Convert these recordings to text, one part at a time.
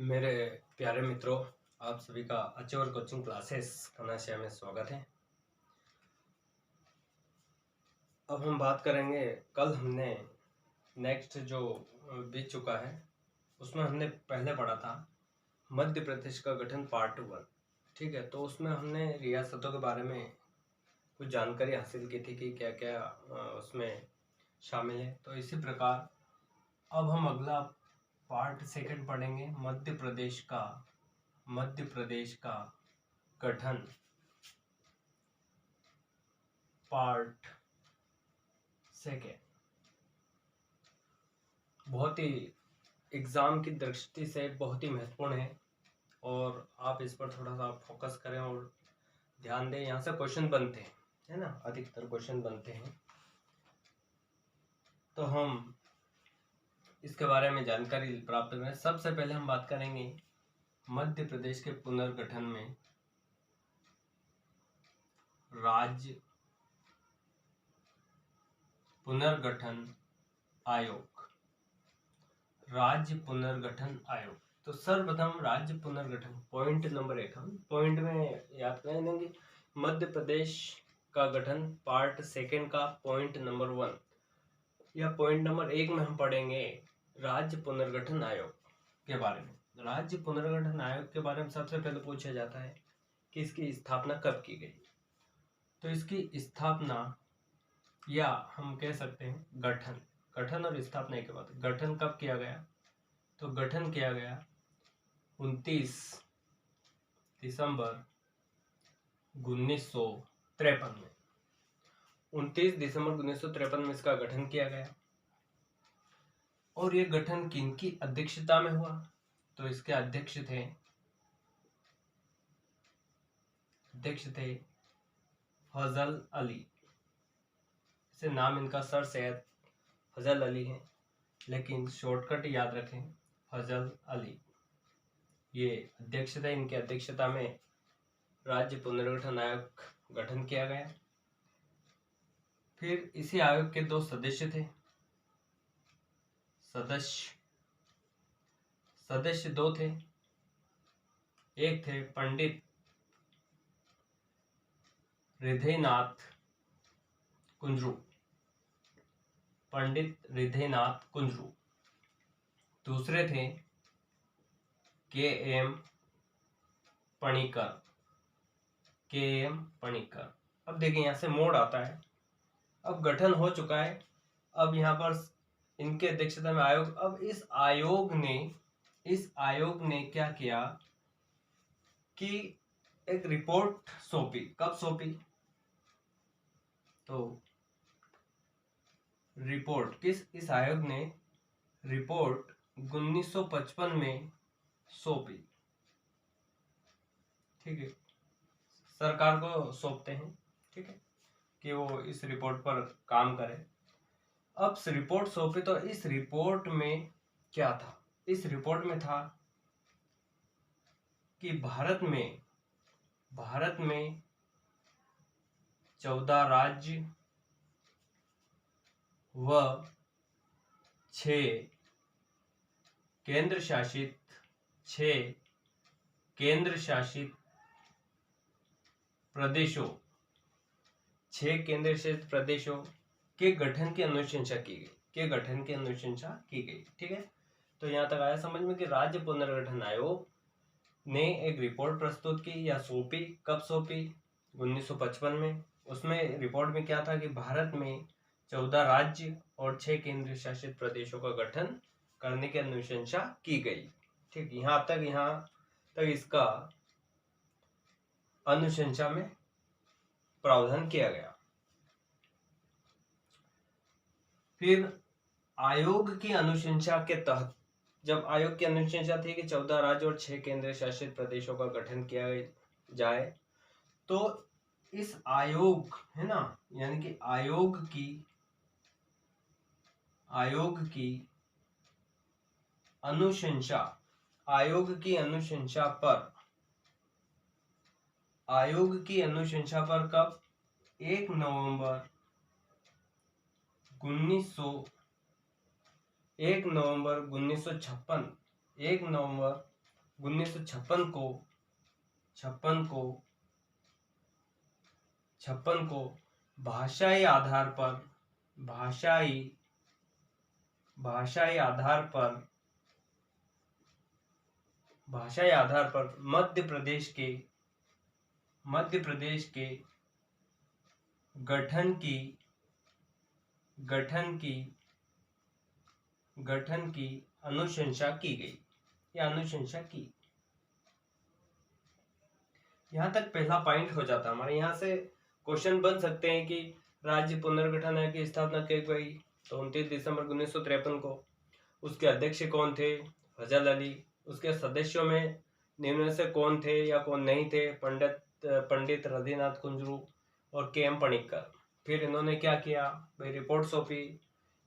मेरे प्यारे मित्रों, आप सभी का अचेवर कोचिंग क्लासेस कनाशिया में स्वागत है। अब हम बात करेंगे, कल हमने नेक्स्ट जो बीत चुका है उसमें हमने पहले पढ़ा था मध्य प्रदेश का गठन पार्ट 1। ठीक है, तो उसमें हमने रियासतों के बारे में कुछ जानकारी हासिल की थी कि क्या क्या उसमें शामिल है। तो इसी प्रकार अब हम अगला पार्ट 2 पढ़ेंगे, मध्य प्रदेश का गठन पार्ट 2। बहुत ही एग्ज़ाम की दृष्टि से बहुत ही महत्वपूर्ण है और आप इस पर थोड़ा सा फोकस करें और ध्यान दें। यहाँ से क्वेश्चन बनते हैं, है ना, अधिकतर क्वेश्चन बनते हैं। तो हम इसके बारे में जानकारी प्राप्त करें। सबसे पहले हम बात करेंगे मध्य प्रदेश के पुनर्गठन में राज्य पुनर्गठन आयोग। राज्य पुनर्गठन आयोग, तो सर्वप्रथम राज्य पुनर्गठन पॉइंट नंबर 1 हम पॉइंट में याद कर लेंगे। मध्य प्रदेश का गठन पार्ट 2 का पॉइंट नंबर 1 या पॉइंट नंबर 1 में हम पढ़ेंगे राज्य पुनर्गठन आयोग के बारे में। राज्य पुनर्गठन आयोग के बारे में सबसे पहले पूछा जाता है कि इसकी स्थापना कब की गई। तो इसकी स्थापना, या हम कह सकते हैं गठन और स्थापना के बाद गठन कब किया गया, तो गठन किया गया 29 दिसंबर 1953 में। 29 दिसंबर 1953 में इसका गठन किया गया। और ये गठन किनकी अध्यक्षता में हुआ, तो इसके अध्यक्ष थे फजल अली। इसे नाम इनका सर सैयद फजल अली है, लेकिन शॉर्टकट याद रखें, फजल अली। ये अध्यक्ष थे, इनकी अध्यक्षता में राज्य पुनर्गठन आयोग गठन किया गया। फिर इसी आयोग के 2 सदस्य थे। सदस्य 2 थे। एक थे पंडित हृदयनाथ कुंजरू। दूसरे थे के.एम. पणिकर। अब देखिए, यहाँ से मोड़ आता है। अब गठन हो चुका है, अब यहाँ पर इनके अध्यक्षता में आयोग। अब इस आयोग ने क्या किया कि एक रिपोर्ट सौंपी। कब सौंपी, तो रिपोर्ट इस आयोग ने रिपोर्ट 1955 में सौंपी। ठीक है, सरकार को सौंपते हैं, ठीक है, कि वो इस रिपोर्ट पर काम करे। अब रिपोर्ट सौंपी, तो इस रिपोर्ट में क्या था, इस रिपोर्ट में था कि भारत में 14 राज्य व 6 केंद्र शासित प्रदेशों के गठन की अनुशंसा की गई। ठीक है, तो यहाँ तक आया समझ में कि राज्य पुनर्गठन आयोग ने एक रिपोर्ट प्रस्तुत की या सौंपी। कब सौंपी, 1955 में। उसमें रिपोर्ट में क्या था कि भारत में 14 राज्य और 6 केंद्र शासित प्रदेशों का गठन करने की अनुशंसा की गई। ठीक, यहाँ तक इसका अनुशंसा में प्रावधान किया गया। फिर आयोग की अनुशंसा के तहत, जब आयोग की अनुशंसा थी कि 14 राज्य और 6 केंद्र शासित प्रदेशों का गठन किया जाए, तो इस आयोग, है ना, यानी कि आयोग की अनुशंसा पर कब, 1 नवंबर 1956 1956 को भाषाई आधार पर मध्य प्रदेश के गठन की अनुशंसा की गई या अनुशंसा की। यहाँ तक पहला पॉइंट हो जाता है हमारे। यहाँ से क्वेश्चन बन सकते हैं कि राज्य पुनर्गठन आयोग की स्थापना की गई तो 29 दिसंबर 1953 को। उसके अध्यक्ष कौन थे? फजल अली। उसके सदस्यों में निम्न में से कौन थे या कौन नहीं थे? पंडित रघुनाथ कुंजरू और के एम पणिक्कर। फिर इन्होंने क्या किया भाई? रिपोर्ट सौंपी।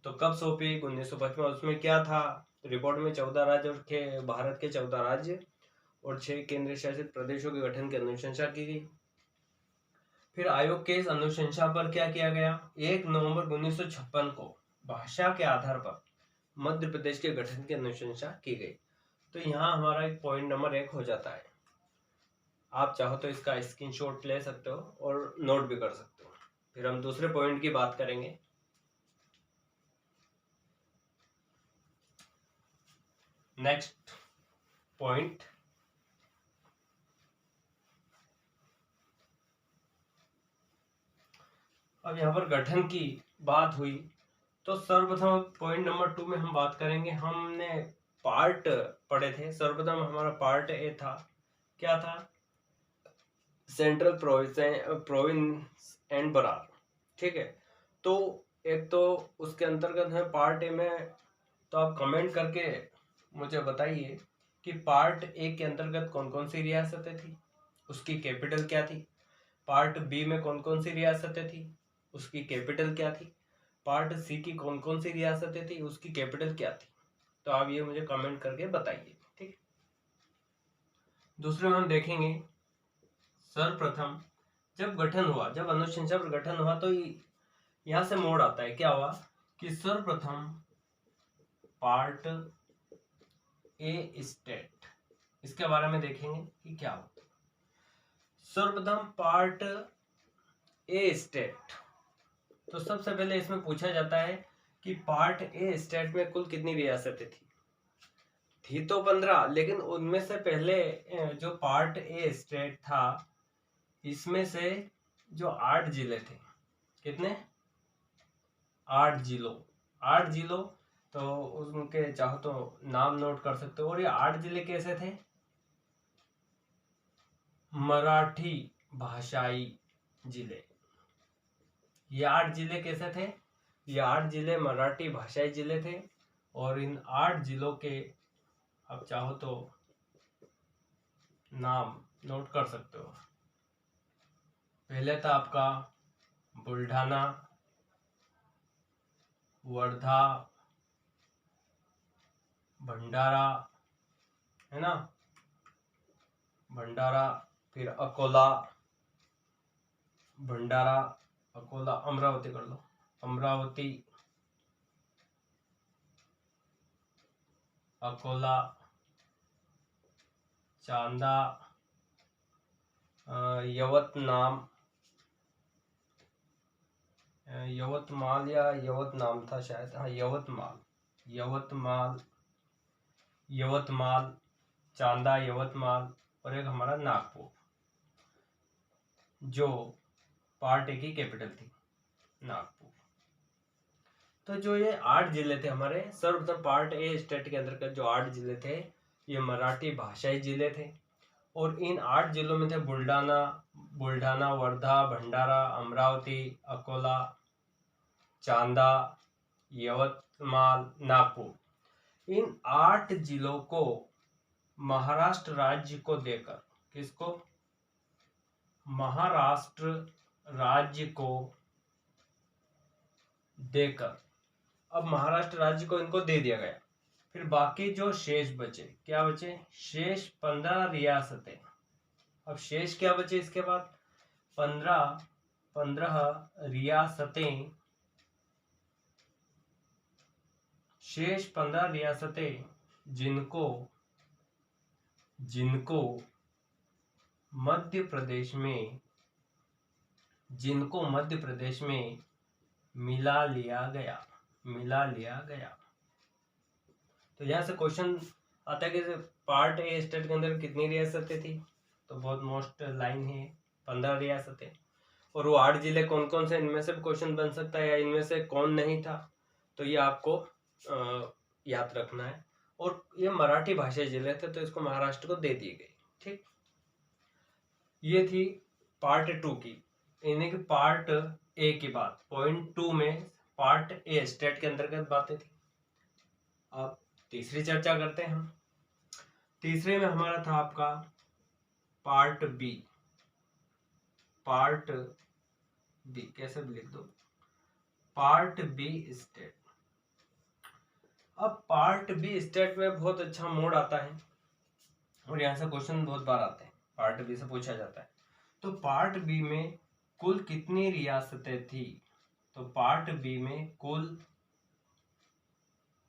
तो कब सौंपी? 1955। उसमें क्या था? रिपोर्ट में 14 राज्य और भारत के 14 राज्य और 6 केंद्र शासित प्रदेशों के गठन की अनुशंसा की गई। फिर आयोग के इस अनुशंसा पर क्या किया गया? 1 नवंबर 1956 को भाषा के आधार पर मध्य प्रदेश के गठन की अनुशंसा की गई। तो यहाँ हमारा एक पॉइंट नंबर 1 हो जाता है। आप चाहो तो इसका स्क्रीनशॉट ले सकते हो और नोट भी कर सकते हो। फिर हम दूसरे पॉइंट की बात करेंगे। नेक्स्ट पॉइंट, अब यहाँ पर गठन की बात हुई तो सर्वप्रथम पॉइंट नंबर 2 में हम बात करेंगे। हमने पार्ट पढ़े थे। सर्वप्रथम हमारा पार्ट ए था, क्या था? Central province and Berar. ठीक है, तो एक तो उसके अंतर्गत है पार्ट ए में। तो आप कमेंट करके मुझे बताइए कि पार्ट ए के अंतर्गत कौन कौन सी रियासतें थी, उसकी कैपिटल क्या थी। पार्ट बी में कौन कौन सी रियासतें थी, उसकी कैपिटल क्या थी। पार्ट सी की कौन कौन सी रियासतें थी, उसकी कैपिटल क्या थी। तो आप ये मुझे कमेंट करके बताइए। ठीक। दूसरे में हम देखेंगे सर्वप्रथम जब गठन हुआ, जब अनुशंसा पर गठन हुआ तो यहाँ से मोड़ आता है। क्या हुआ कि सर्वप्रथम पार्ट ए स्टेट, इसके बारे में देखेंगे कि क्या होता है। सर्वप्रथम पार्ट ए स्टेट, तो सबसे पहले इसमें पूछा जाता है कि पार्ट ए स्टेट में कुल कितनी रियासतें थी तो 15, लेकिन उनमें से पहले जो पार्ट ए स्टेट था इसमें से जो 8 जिले थे, कितने? 8 जिलों। तो उनके चाहो तो नाम नोट कर सकते हो। और ये 8 जिले कैसे थे? मराठी भाषाई जिले। ये 8 जिले कैसे थे? ये 8 जिले मराठी भाषाई जिले थे। और इन 8 जिलों के आप चाहो तो नाम नोट कर सकते हो। पहले था आपका बुल्ढाना, वर्धा, भंडारा, है ना, भंडारा। फिर अकोला, भंडारा, अकोला, अमरावती कर लो, अमरावती, अकोला, चांदा, यवतमाल या यवतनाम था शायद, हाँ यवतमाल, चांदा, यवतमाल। और एक हमारा नागपुर, जो पार्ट ए की कैपिटल थी, नागपुर। तो जो ये 8 जिले थे हमारे, सर्वप्रथम पार्ट ए स्टेट के अंतर्गत जो 8 जिले थे ये मराठी भाषाई जिले थे। और इन 8 जिलों में थे बुल्ढाना, वर्धा, भंडारा, अमरावती, अकोला, चांदा, यवतमाल, नागपुर। इन 8 जिलों को महाराष्ट्र राज्य को देकर, किसको? महाराष्ट्र राज्य को देकर, अब महाराष्ट्र राज्य को इनको दे दिया गया। फिर बाकी जो शेष बचे, क्या बचे? शेष 15 रियासतें। अब शेष क्या बचे इसके बाद? 15 रियासतें। शेष 15 रियासतें जिनको जिनको मध्य प्रदेश में मिला लिया गया। तो यहाँ से क्वेश्चन आता है कि पार्ट ए स्टेट के अंदर कितनी रियासतें थी, तो बहुत मोस्ट लाइन है 15 रियासतें। और वो 8 जिले कौन कौन से, इनमें से भी क्वेश्चन बन सकता है या इनमें से कौन नहीं था, तो ये आपको याद रखना है। और ये मराठी भाषा जिले थे तो इसको महाराष्ट्र को दे दी गई। ठीक, ये थी पार्ट 2 की। यानी कि पार्ट ए की बात, पॉइंट 2 में पार्ट ए स्टेट के अंतर्गत बातें थी। अब तीसरी चर्चा करते हैं हम। तीसरे में हमारा था आपका पार्ट बी। कैसे भी लिख दो, पार्ट बी स्टेट। अब पार्ट बी स्टेट में बहुत अच्छा मोड आता है और यहाँ से क्वेश्चन बहुत बार आते हैं, पार्ट बी से पूछा जाता है। तो पार्ट बी में कुल कितनी रियासतें थी, तो पार्ट बी में कुल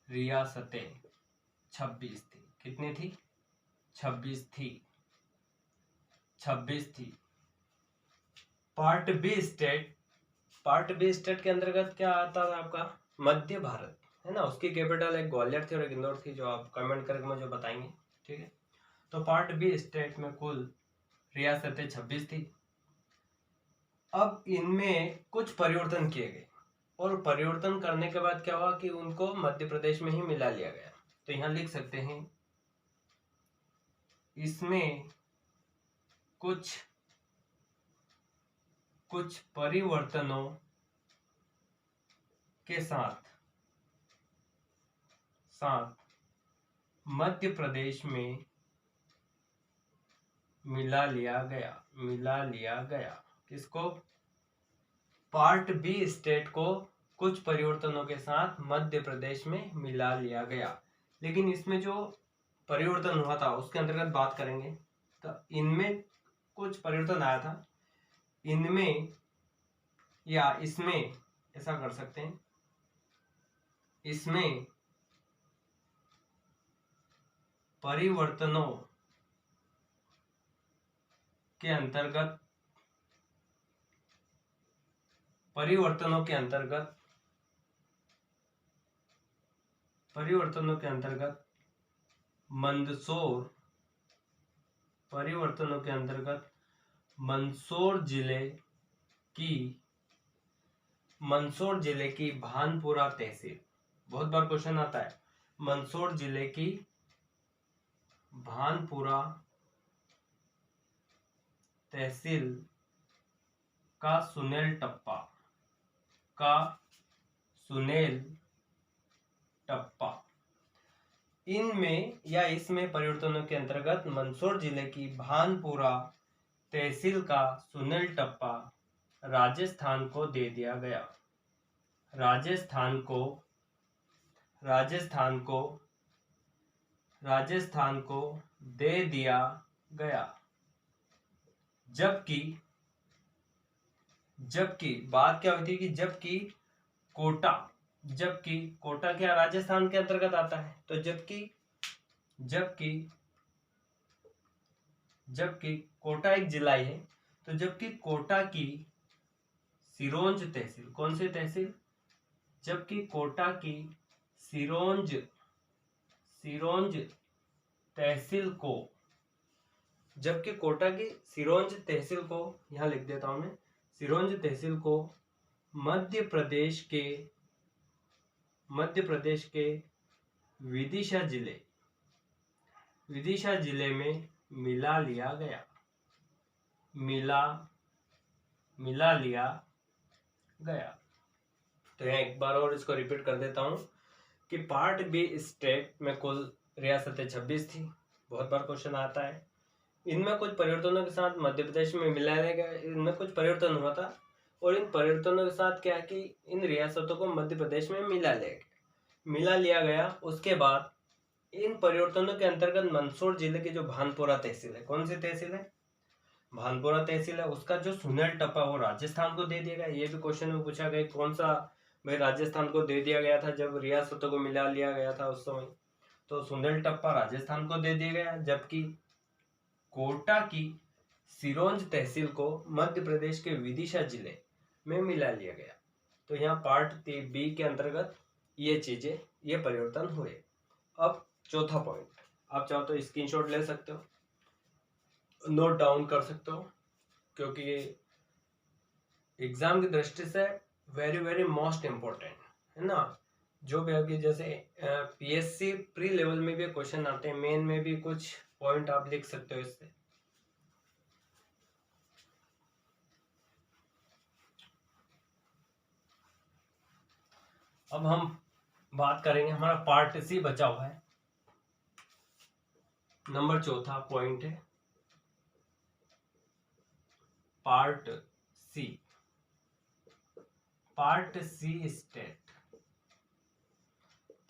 रियासतें 26 थी। कितनी थी? 26 थी। पार्ट बी स्टेट के अंतर्गत क्या आता था आपका? मध्य भारत, है ना। उसकी कैपिटल एक ग्वालियर थी और एक इंदौर थी, जो आप कमेंट करके मुझे बताएंगे। ठीक है, तो पार्ट बी स्टेट में कुल रियासतें 26 थी। अब इनमें कुछ परिवर्तन किए गए और परिवर्तन करने के बाद क्या हुआ कि उनको मध्य प्रदेश में ही मिला लिया गया। तो यहां लिख सकते हैं, इसमें कुछ परिवर्तनों के साथ मध्य प्रदेश में मिला लिया गया। किसको? पार्ट बी स्टेट को कुछ परिवर्तनों के साथ मध्य प्रदेश में मिला लिया गया। लेकिन इसमें जो परिवर्तन हुआ था उसके अंतर्गत बात करेंगे। तो इनमें कुछ परिवर्तन आया था, इनमें या इसमें, ऐसा कर सकते हैं, इसमें परिवर्तनों के अंतर्गत मंदसौर जिले की भानपुरा तहसील, बहुत बार क्वेश्चन आता है, मंदसौर जिले की भानपुरा तहसील का सुनेल टप्पा, इनमें या इसमें परिवर्तनों के अंतर्गत मंदसौर जिले की भानपुरा तहसील का सुनेल टप्पा राजस्थान को दे दिया गया। राजस्थान को दे दिया गया। जबकि बात क्या होती है कि जबकि कोटा क्या राजस्थान के अंतर्गत आता है, तो जबकि कोटा एक जिला है, तो जबकि कोटा की सिरोंज तहसील, कौन सी तहसील? जबकि कोटा की सिरोंज तहसील को, यहां लिख देता हूं मैं, सिरोंज तहसील को मध्य प्रदेश के विदिशा जिले में मिला लिया गया। तो यहाँ एक बार और इसको रिपीट कर देता हूं कि पार्ट बी स्टेट में कुल रियासतें 26 थी। बहुत बार क्वेश्चन आता है, इनमें कुछ परिवर्तनों के साथ मध्य प्रदेश में मिला लिया गया। इनमें कुछ परिवर्तन हुआ था और इन परिवर्तनों के साथ क्या कि इन रियासतों को मध्य प्रदेश में मिला लिया गया। उसके बाद इन परिवर्तनों के अंतर्गत मंदसौर जिले की जो भानपुरा तहसील है, कौन सी तहसील है? भानपुरा तहसील है, उसका जो सुनेल टप्पा वो राजस्थान को दे दिया गया। ये भी क्वेश्चन में पूछा गया कौन सा भाई राजस्थान को दे दिया गया था जब रियासतों को मिला लिया गया था उस समय, तो सुनेल टप्पा राजस्थान को दे दिया गया। जबकि कोटा की सिरोंज तहसील को मध्य प्रदेश के विदिशा जिले में मिला लिया गया। तो यहाँ पार्ट बी के अंतर्गत ये चीजें, ये परिवर्तन हुए। अब चौथा पॉइंट, आप चाहो तो स्क्रीनशॉट ले सकते हो, नोट डाउन कर सकते हो, क्योंकि ये एग्जाम की दृष्टि से वेरी वेरी मोस्ट इम्पोर्टेंट है ना। जो भी अभी जैसे पीएससी प्री लेवल में भी क्वेश्चन आते हैं, मेन में भी कुछ पॉइंट आप लिख सकते हो इससे। अब हम बात करेंगे, हमारा पार्ट सी बचा हुआ है, नंबर चौथा पॉइंट है part C. Part C state,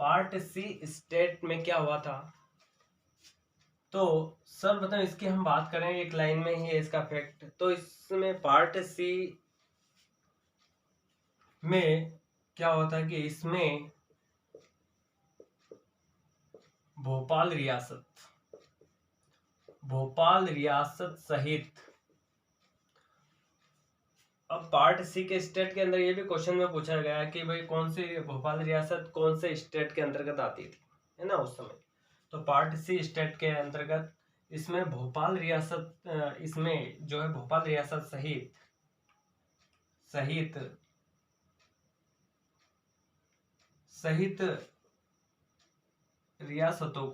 part C state में क्या हुआ था, तो सर्वप्रथम इसकी हम बात करें, एक लाइन में ही है इसका फैक्ट। तो इसमें पार्ट सी में क्या होता है कि इसमें भोपाल रियासत सहित, अब पार्ट सी के स्टेट के अंदर ये भी क्वेश्चन में पूछा गया है कि भाई कौन सी भोपाल रियासत कौन से स्टेट के अंतर्गत आती थी, है ना उस समय। तो पार्ट सी स्टेट के अंतर्गत इसमें भोपाल रियासत, इसमें जो है भोपाल रियासत सहित रियासतों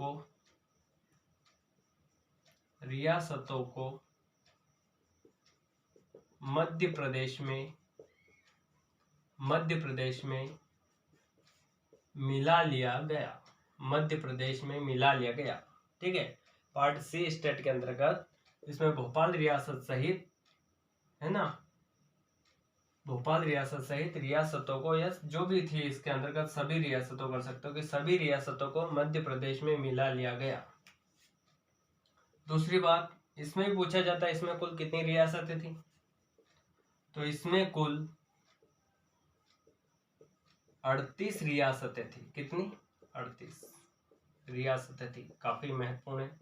को मध्य प्रदेश में मिला लिया गया। ठीक है, पार्ट सी स्टेट के अंतर्गत इसमें भोपाल रियासत सहित, है ना, भोपाल रियासत सहित रियासतों को, यस जो भी थी इसके अंतर्गत सभी रियासतों कर सकते हो कि सभी रियासतों को मध्य प्रदेश में मिला लिया गया। दूसरी बात, इसमें भी पूछा जाता है इसमें कुल कितनी रियासतें थी, तो इसमें कुल 38 रियासतें थी। कितनी? 38 रियासतें थी, काफी महत्वपूर्ण है,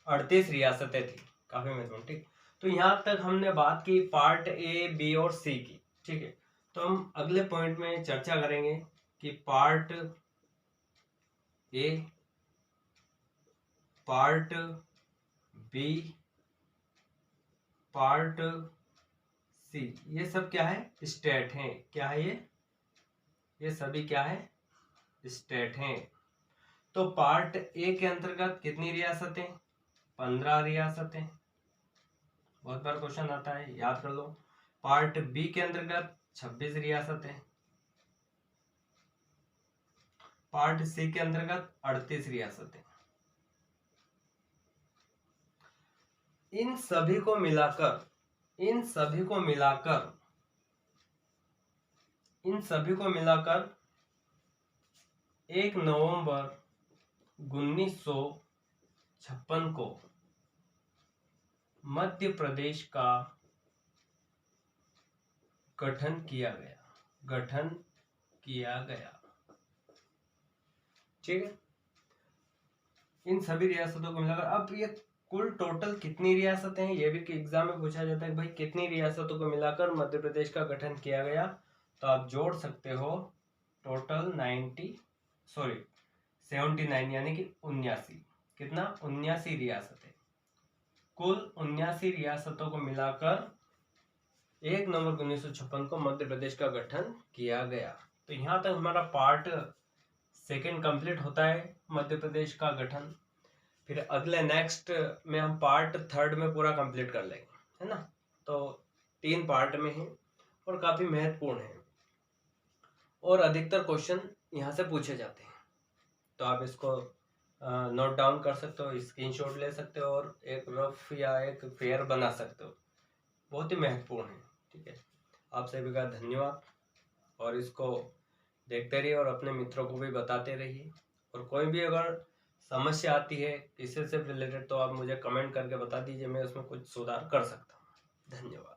38 रियासतें थी, काफी महत्वपूर्ण। ठीक, तो यहाँ तक हमने बात की पार्ट ए, बी और सी की। ठीक है, तो हम अगले पॉइंट में चर्चा करेंगे कि part A, part B, part C, ये सब क्या है? स्टेट हैं। क्या है ये सभी क्या है? स्टेट हैं। तो पार्ट ए के अंतर्गत कितनी रियासतें? 15 रियासतें। बहुत बार क्वेश्चन आता है, याद कर लो। पार्ट बी के अंतर्गत 26 रियासतें। पार्ट सी के अंतर्गत 38 रियासतें। इन सभी को मिलाकर 1 नवंबर 1956 को मध्य प्रदेश का गठन किया गया। ठीक है, इन सभी रियासतों को मिलाकर। अब ये कुल टोटल कितनी रियासतें हैं, ये भी एग्जाम में पूछा जाता है भाई कितनी रियासतों को मिलाकर मध्य प्रदेश का गठन किया गया। तो आप जोड़ सकते हो टोटल 79 यानी कि 79। कितना? 79 रियासतें। कुल 79 रियासतों को मिलाकर 1 नवंबर 1956 को मध्य प्रदेश का गठन किया गया। तो यहाँ तक हमारा पार्ट सेकेंड कंप्लीट होता है, मध्य प्रदेश का गठन। फिर अगले नेक्स्ट में हम पार्ट थर्ड में पूरा कंप्लीट कर लेंगे, है ना। तो 3 पार्ट में है और काफी महत्वपूर्ण है और अधिकतर क्वेश्चन यहाँ से पूछे जाते हैं। तो आप इसको नोट डाउन कर सकते हो, स्क्रीनशॉट ले सकते हो और एक रफ या एक फेयर बना सकते हो। बहुत ही महत्वपूर्ण है। ठीक है, आप सभी का धन्यवाद और इसको देखते रहिए और अपने मित्रों को भी बताते रहिए। और कोई भी अगर समस्या आती है किसी से रिलेटेड तो आप मुझे कमेंट करके बता दीजिए, मैं उसमें कुछ सुधार कर सकता हूँ। धन्यवाद।